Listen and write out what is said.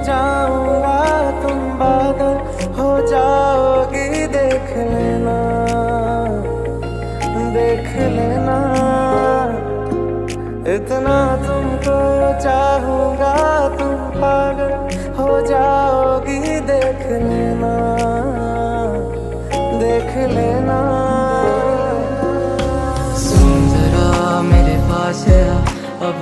जाऊंगा तुम बादल हो जाओगी, देख लेना देख लेना। इतना तुमको चाहूंगा तुम पागल हो जाओगी, देख लेना देख लेना। सुन जरा मेरे पास है अब